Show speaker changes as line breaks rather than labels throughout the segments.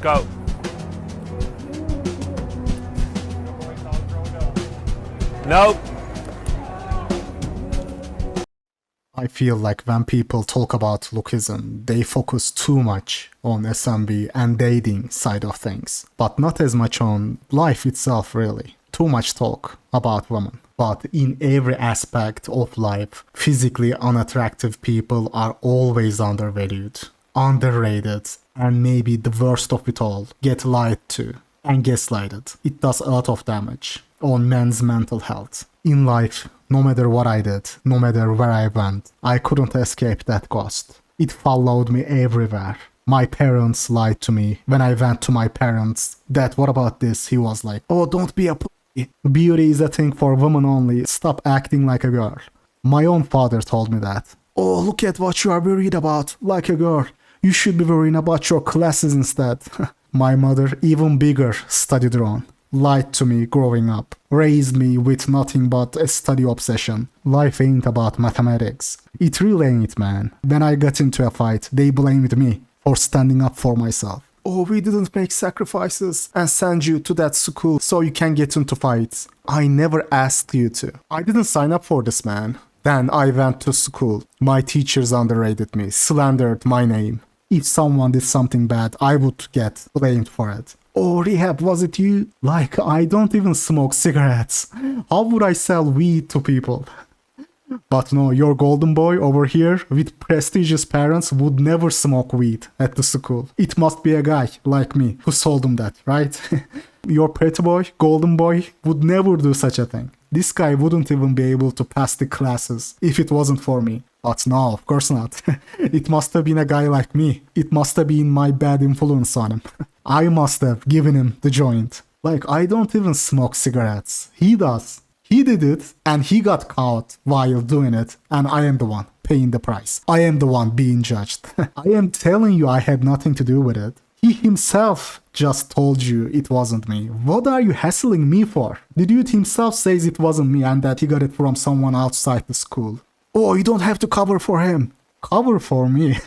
Go. Nope.
I feel like when people talk about lookism, they focus too much on SMB and dating side of things, but not as much on life itself really. Too much talk about women. But in every aspect of life, physically unattractive people are always undervalued, underrated, and maybe the worst of it all, get lied to and gaslighted. It does a lot of damage on men's mental health. In life, no matter what I did, no matter where I went, I couldn't escape that ghost. It followed me everywhere. My parents lied to me. When I went to my parents, "Dad, what about this?" He was like, "Oh, don't be a pussy. Beauty is a thing for women only. Stop acting like a girl." My own father told me that. "Oh, look at what you are worried about, like a girl. You should be worrying about your classes instead." My mother, even bigger, study drone. Lied to me growing up, raised me with nothing but a study obsession. Life ain't about mathematics. It really ain't, man. When I got into a fight, they blamed me for standing up for myself. "Oh, we didn't make sacrifices and send you to that school so you can get into fights." I never asked you to. I didn't sign up for this, man. Then I went to school. My teachers underrated me, slandered my name. If someone did something bad, I would get blamed for it. "Oh, Rehab, was it you?" Like, I don't even smoke cigarettes. How would I sell weed to people? But no, your golden boy over here with prestigious parents would never smoke weed at the school. It must be a guy like me who sold him that, right? Your pretty boy, golden boy, would never do such a thing. This guy wouldn't even be able to pass the classes if it wasn't for me. But no, of course not. It must have been a guy like me. It must have been my bad influence on him. I must have given him the joint. Like, I don't even smoke cigarettes. He does. He did it, and he got caught while doing it, and I am the one paying the price. I am the one being judged. I am telling you I had nothing to do with it. He himself just told you it wasn't me. What are you hassling me for? The dude himself says it wasn't me and that he got it from someone outside the school. "Oh, you don't have to cover for him." Cover for me?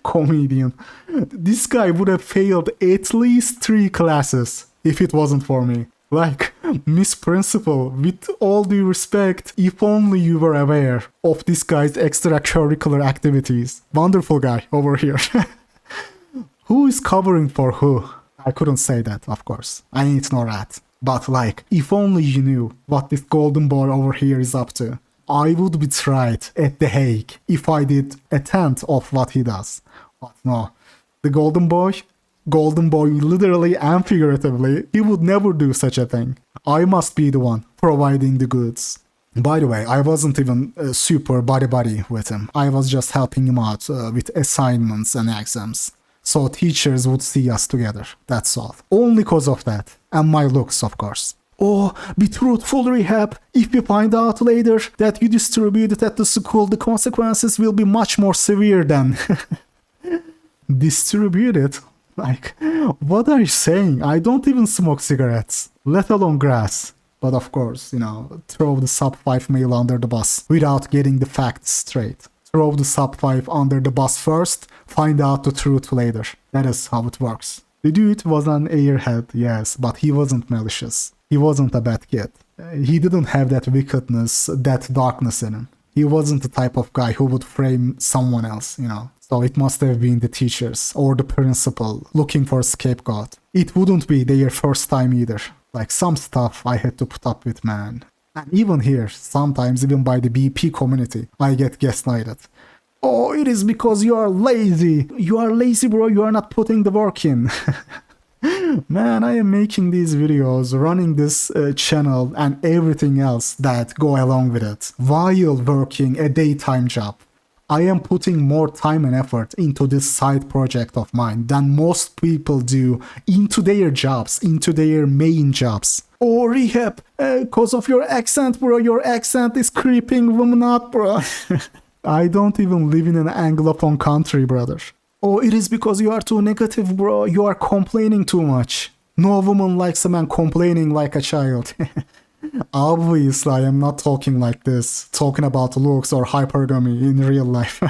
Comedian. This guy would have failed at least 3 classes if it wasn't for me. Like, Miss Principal, with all due respect, if only you were aware of this guy's extracurricular activities. Wonderful guy over here. Who is covering for who? I couldn't say that, of course. I ain't no rat. But like, if only you knew what this golden boy over here is up to. I would be tried at The Hague if I did a tenth of what he does. But no, the golden boy literally and figuratively, he would never do such a thing. I must be the one providing the goods. By the way, I wasn't even super buddy with him. I was just helping him out with assignments and exams. So teachers would see us together, that's all. Only cause of that. And my looks, of course. "Oh, be truthful, Rehab. If we find out later that you distributed at the school, the consequences will be much more severe than..." Distributed? Like, what are you saying? I don't even smoke cigarettes, let alone grass. But of course, throw the sub 5 male under the bus without getting the facts straight. Throw the sub 5 under the bus first, find out the truth later. That is how it works. The dude was an airhead, yes, but he wasn't malicious. He wasn't a bad kid. He didn't have that wickedness, that darkness in him. He wasn't the type of guy who would frame someone else, So it must have been the teachers or the principal looking for a scapegoat. It wouldn't be their first time either. Like, some stuff I had to put up with, man. And even here, sometimes even by the BP community, I get gaslighted. "Oh, it is because you are lazy. You are lazy, bro. You are not putting the work in." Man, I am making these videos, running this channel and everything else that go along with it, while working a daytime job. I am putting more time and effort into this side project of mine than most people do into their jobs, into their main jobs. "Oh, Rehab, cause of your accent, bro, your accent is creeping women out, bro." I don't even live in an Anglophone country, brother. "Oh, it is because you are too negative, bro. You are complaining too much. No woman likes a man complaining like a child." Obviously, I am not talking like this, talking about looks or hypergamy in real life.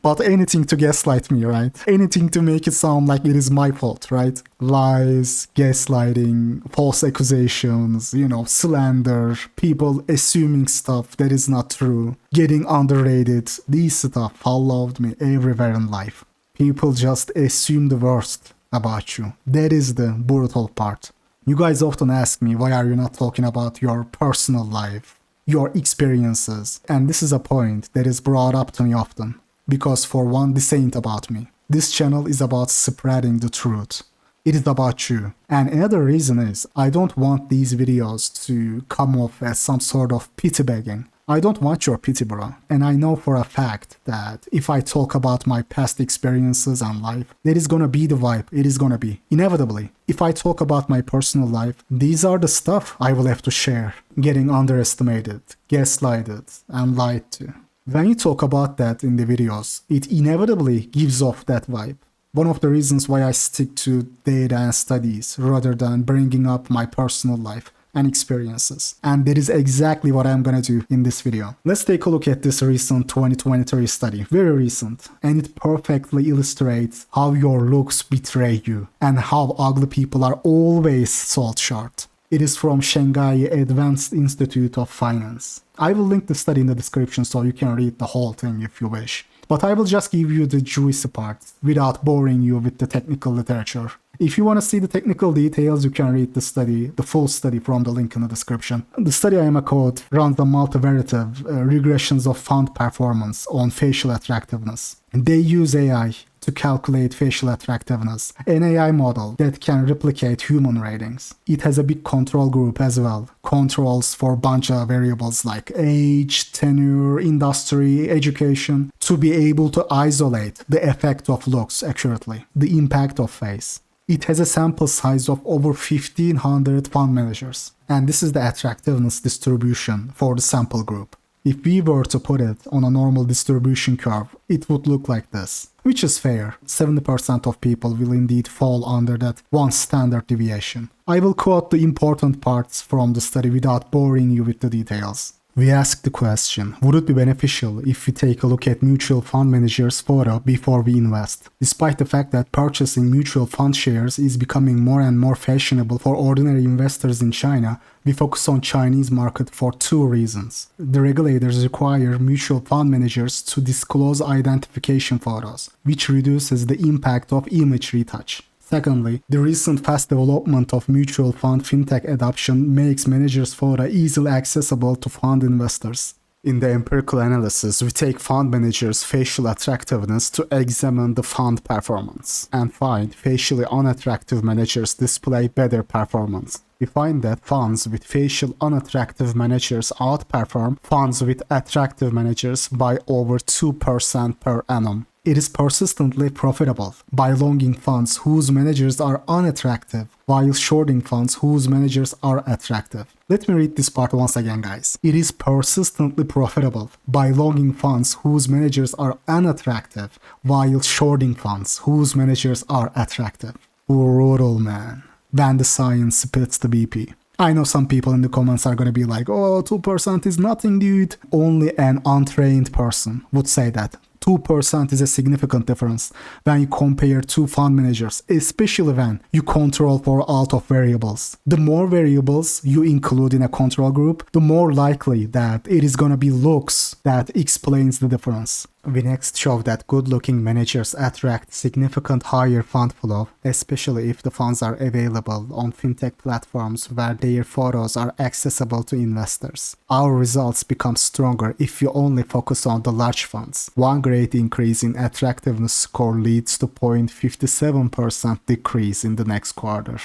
But anything to gaslight me, right? Anything to make it sound like it is my fault, right? Lies, gaslighting, false accusations, slander, people assuming stuff that is not true, getting underrated. These stuff followed me everywhere in life. People just assume the worst about you. That is the brutal part. You guys often ask me, why are you not talking about your personal life, your experiences? And this is a point that is brought up to me often. Because for one, this ain't about me. This channel is about spreading the truth. It is about you. And another reason is, I don't want these videos to come off as some sort of pity begging. I don't want your pity, bro. And I know for a fact that if I talk about my past experiences and life, that is gonna be the vibe. It is gonna be. Inevitably. If I talk about my personal life, these are the stuff I will have to share. Getting underestimated, gaslighted, and lied to. When you talk about that in the videos, it inevitably gives off that vibe. One of the reasons why I stick to data and studies rather than bringing up my personal life and experiences. And that is exactly what I'm gonna do in this video. Let's take a look at this recent 2023 study, very recent, and it perfectly illustrates how your looks betray you and how ugly people are always sold short. It is from Shanghai Advanced Institute of Finance. I will link the study in the description so you can read the whole thing if you wish. But I will just give you the juicy parts without boring you with the technical literature. If you want to see the technical details, you can read the study, the full study from the link in the description. The study I am a code runs the multivariative regressions of fund performance on facial attractiveness. They use AI to calculate facial attractiveness, an AI model that can replicate human ratings. It has a big control group as well, controls for a bunch of variables like age, tenure, industry, education, to be able to isolate the effect of looks accurately, the impact of face. It has a sample size of over 1,500 fund managers, and this is the attractiveness distribution for the sample group. If we were to put it on a normal distribution curve, it would look like this, which is fair. 70% of people will indeed fall under that one standard deviation. I will quote the important parts from the study without boring you with the details. We asked the question, would it be beneficial if we take a look at mutual fund managers' photo before we invest? Despite the fact that purchasing mutual fund shares is becoming more and more fashionable for ordinary investors in China, we focus on Chinese market for two reasons. The regulators require mutual fund managers to disclose identification photos, which reduces the impact of image retouch. Secondly, the recent fast development of mutual fund fintech adoption makes managers' photo easily accessible to fund investors. In the empirical analysis, we take fund managers' facial attractiveness to examine the fund performance and find facially unattractive managers display better performance. We find that funds with facial unattractive managers outperform funds with attractive managers by over 2% per annum. It is persistently profitable by longing funds whose managers are unattractive while shorting funds whose managers are attractive. Let me read this part once again, guys. It is persistently profitable by longing funds whose managers are unattractive while shorting funds whose managers are attractive. Brutal, man. When the science spits the BP. I know some people in the comments are gonna be like, oh, 2% is nothing, dude. Only an untrained person would say that. 2% is a significant difference when you compare two fund managers, especially when you control for a lot of variables. The more variables you include in a control group, the more likely that it is gonna be looks that explains the difference. We next show that good-looking managers attract significant higher fund flow, especially if the funds are available on fintech platforms where their photos are accessible to investors. Our results become stronger if you only focus on the large funds. One great increase in attractiveness score leads to 0.57% decrease in the next quarter.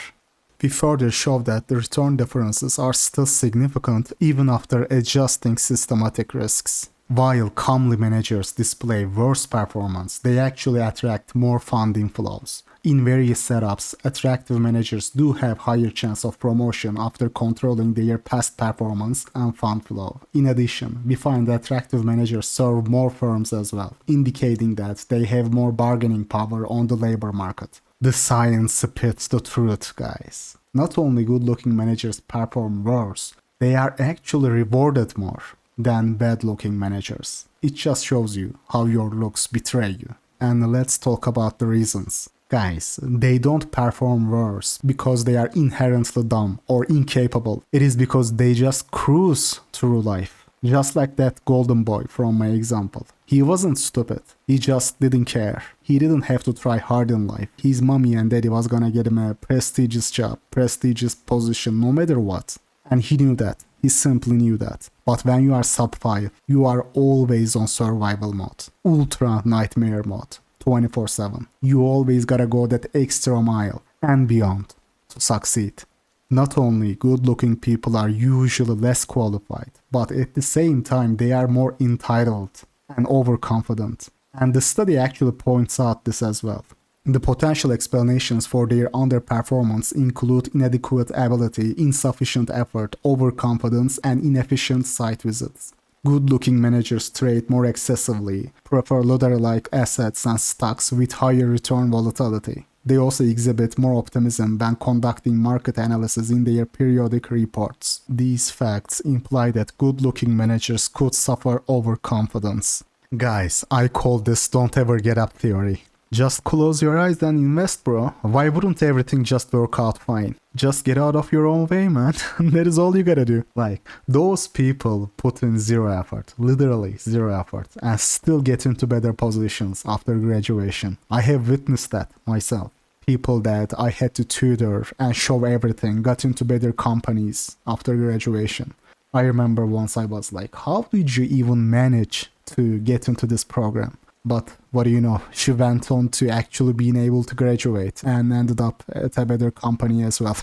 We further show that the return differences are still significant even after adjusting systematic risks. While comely managers display worse performance, they actually attract more funding flows. In various setups, attractive managers do have higher chance of promotion after controlling their past performance and fund flow. In addition, we find that attractive managers serve more firms as well, indicating that they have more bargaining power on the labor market. The science spits the truth, guys. Not only good-looking managers perform worse, they are actually rewarded more. than bad-looking managers. It just shows you how your looks betray you. And let's talk about the reasons. Guys, they don't perform worse because they are inherently dumb or incapable. It is because they just cruise through life. Just like that golden boy from my example. He wasn't stupid. He just didn't care. He didn't have to try hard in life. His mommy and daddy was gonna get him a prestigious job, prestigious position, no matter what. And he knew that. He simply knew that. But when you are sub 5, you are always on survival mode. Ultra nightmare mode. 24/7. You always gotta go that extra mile and beyond to succeed. Not only good-looking people are usually less qualified, but at the same time they are more entitled and overconfident. And the study actually points out this as well. The potential explanations for their underperformance include inadequate ability, insufficient effort, overconfidence, and inefficient site visits. Good-looking managers trade more excessively, prefer lottery-like assets and stocks with higher return volatility. They also exhibit more optimism when conducting market analysis in their periodic reports. These facts imply that good-looking managers could suffer overconfidence. Guys, I call this don't ever get up theory. Just close your eyes and invest, bro. Why wouldn't everything just work out fine? Just get out of your own way, man. That is all you gotta do. Like, those people put in zero effort, literally zero effort, and still get into better positions after graduation. I have witnessed that myself. People that I had to tutor and show everything got into better companies after graduation. I remember once I was like, how did you even manage to get into this program? But what do you know, she went on to actually being able to graduate and ended up at a better company as well.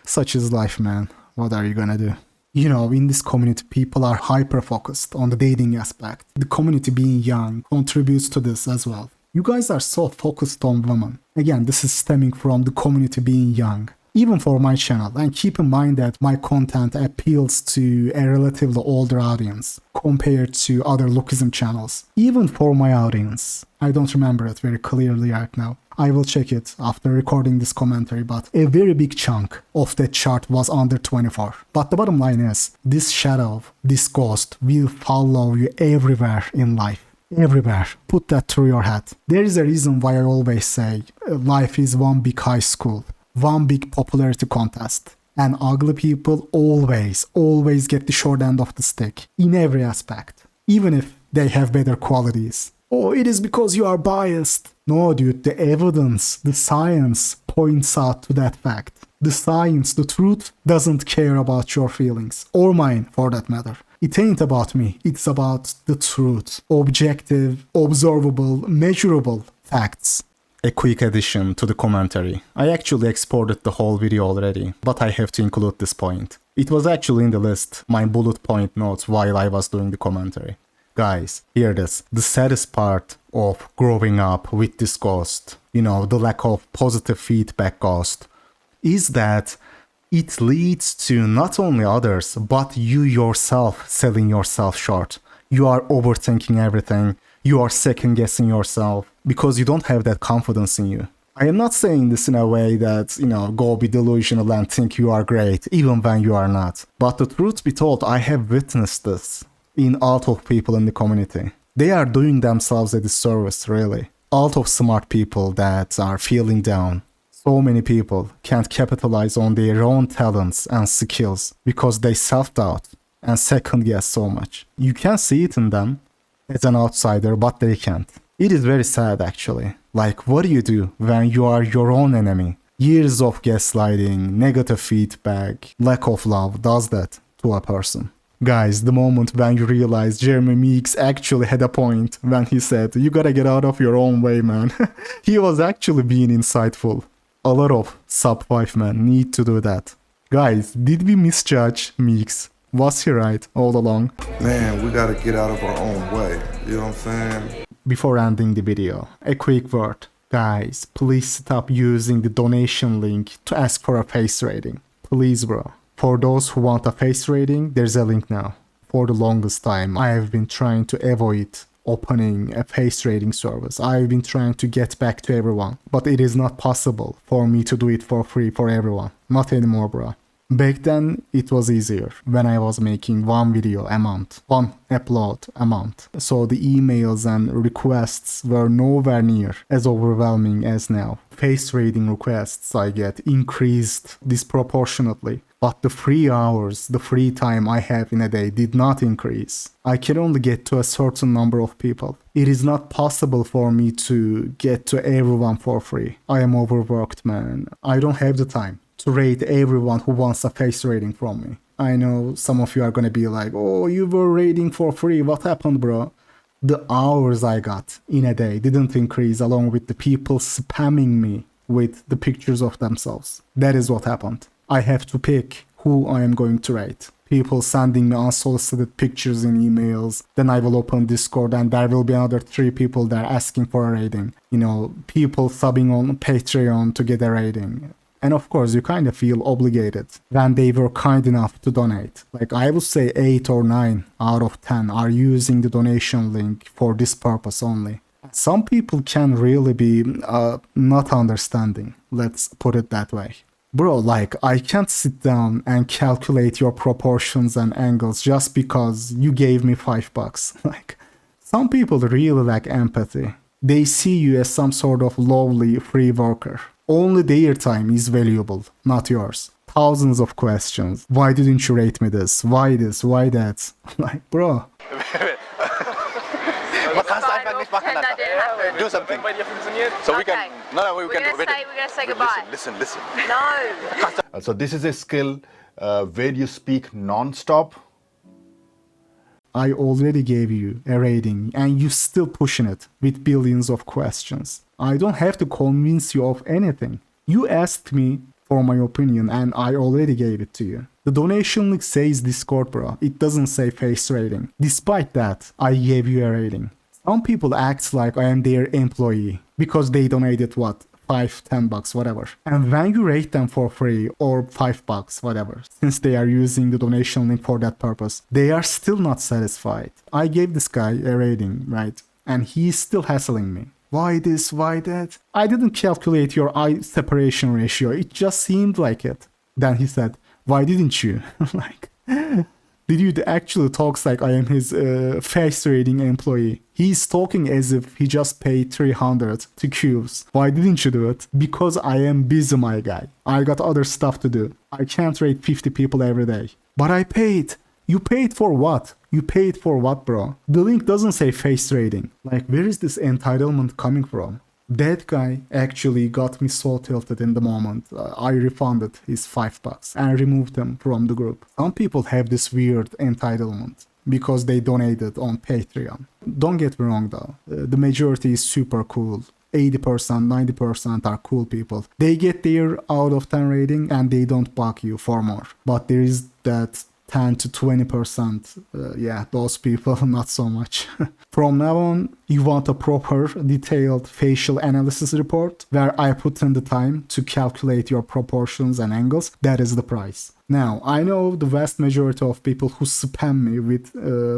Such is life, man. What are you gonna do? You know, in this community, people are hyper-focused on the dating aspect. The community being young contributes to this as well. You guys are so focused on women. Again, this is stemming from the community being young. Even for my channel, and keep in mind that my content appeals to a relatively older audience compared to other Lookism channels. Even for my audience, I don't remember it very clearly right now. I will check it after recording this commentary, but a very big chunk of that chart was under 24. But the bottom line is, this shadow, this ghost will follow you everywhere in life. Everywhere. Put that through your head. There is a reason why I always say life is one big high school. One big popularity contest. And ugly people always get the short end of the stick in every aspect, even if they have better qualities. Oh, it is because you are biased. No, dude, the evidence, the science points out to that fact. The science, the truth, doesn't care about your feelings, or mine for that matter. It ain't about me, it's about the truth. Objective, observable, measurable facts. A quick addition to the commentary. I actually exported the whole video already, but I have to include this point. It was actually in the list, my bullet point notes while I was doing the commentary. Guys, hear this. The saddest part of growing up with this ghost, you know, the lack of positive feedback ghost, is that it leads to not only others, but you yourself selling yourself short. You are overthinking everything. You are second guessing yourself because you don't have that confidence in you. I am not saying this in a way that, you know, go be delusional and think you are great, even when you are not. But the truth be told, I have witnessed this in a lot of people in the community. They are doing themselves a disservice, really. A lot of smart people that are feeling down. So many people can't capitalize on their own talents and skills because they self-doubt and second guess so much. You can see it in them as an outsider, but they can't. It is very sad, actually. Like, what do you do when you are your own enemy? Years of gaslighting, negative feedback, lack of love does that to a person. Guys, the moment when you realize Jeremy Meeks actually had a point when he said, you gotta get out of your own way, man. He was actually being insightful. A lot of sub 5 men need to do that. Guys, did we misjudge Meeks? Was he right all along?
Man, we gotta get out of our own way. You know what I'm saying?
Before ending the video, a quick word. Guys, please stop using the donation link to ask for a face rating. Please, bro. For those who want a face rating, there's a link now. For the longest time, I have been trying to avoid opening a face rating service. I've been trying to get back to everyone. But it is not possible for me to do it for free for everyone. Not anymore, bro. Back then, it was easier when I was making one video a month, one upload a month. So the emails and requests were nowhere near as overwhelming as now. Face rating requests I get increased disproportionately. But the free hours, the free time I have in a day did not increase. I can only get to a certain number of people. It is not possible for me to get to everyone for free. I am overworked, man. I don't have the time to rate everyone who wants a face rating from me. I know some of you are gonna be like, oh, you were rating for free, what happened, bro? The hours I got in a day didn't increase along with the people spamming me with the pictures of themselves. That is what happened. I have to pick who I am going to rate. People sending me unsolicited pictures in emails. Then I will open Discord and there will be another 3 people there asking for a rating. You know, people subbing on Patreon to get a rating. And of course, you kind of feel obligated when they were kind enough to donate. Like I would say 8 or 9 out of 10 are using the donation link for this purpose only. Some people can really be not understanding. Let's put it that way. Bro, like, I can't sit down and calculate your proportions and angles just because you gave me $5. Like, some people really lack empathy. They see you as some sort of lowly free worker. Only their time is valuable, not yours. Thousands of questions. Why didn't you rate me this? Why this? Why that? Like, bro.
Man kann es einfach nicht machen. Do something. So we can. No, we can.
We're gonna say goodbye.
Listen.
No.
So this is a skill where you speak non-stop.
I already gave you a rating and you still pushing it with billions of questions. I don't have to convince you of anything. You asked me for my opinion and I already gave it to you. The donation link says Discord, bro. It doesn't say face rating. Despite that, I gave you a rating. Some people act like I am their employee because they donated what? $5, $10, whatever. And when you rate them for free or $5, whatever, since they are using the donation link for that purpose, they are still not satisfied. I gave this guy a rating, right? And he's still hassling me. Why this, why that? I didn't calculate your eye separation ratio. It just seemed like it. Then he said, why didn't you? Like, the dude actually talks like I am his face rating employee. He's talking as if he just paid 300 to Cubes. Why didn't you do it? Because I am busy, my guy. I got other stuff to do. I can't rate 50 people every day. But I paid. You paid for what? You paid for what, bro? The link doesn't say face rating. Like, where is this entitlement coming from? That guy actually got me so tilted in the moment. I refunded his $5 and removed him from the group. Some people have this weird entitlement because they donated on Patreon. Don't get me wrong though. The majority is super cool. 80%, 90% are cool people. They get their out of 10 rating and they don't bug you for more. But there is that 10 to 20%, yeah, those people, not so much. From now on, you want a proper, detailed facial analysis report where I put in the time to calculate your proportions and angles. That is the price. Now, I know the vast majority of people who spam me with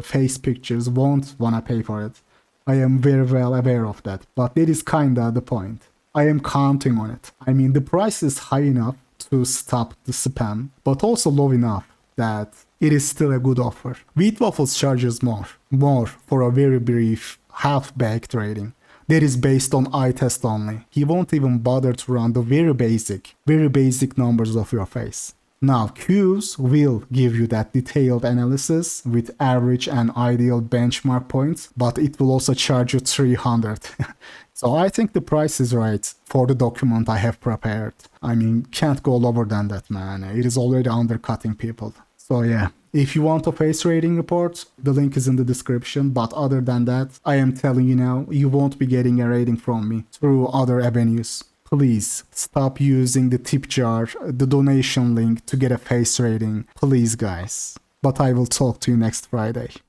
face pictures won't wanna pay for it. I am very well aware of that, but that is kinda the point. I am counting on it. I mean, the price is high enough to stop the spam, but also low enough that it is still a good offer. Wheat Waffles charges more for a very brief half-baked rating. That is based on eye test only. He won't even bother to run the very basic numbers of your face. Now, Qs will give you that detailed analysis with average and ideal benchmark points, but it will also charge you 300. So I think the price is right for the document I have prepared. I mean, can't go lower than that, man. It is already undercutting people. So yeah, if you want a face rating report, the link is in the description. But other than that, I am telling you now, you won't be getting a rating from me through other avenues. Please stop using the tip jar, the donation link to get a face rating. Please, guys. But I will talk to you next Friday.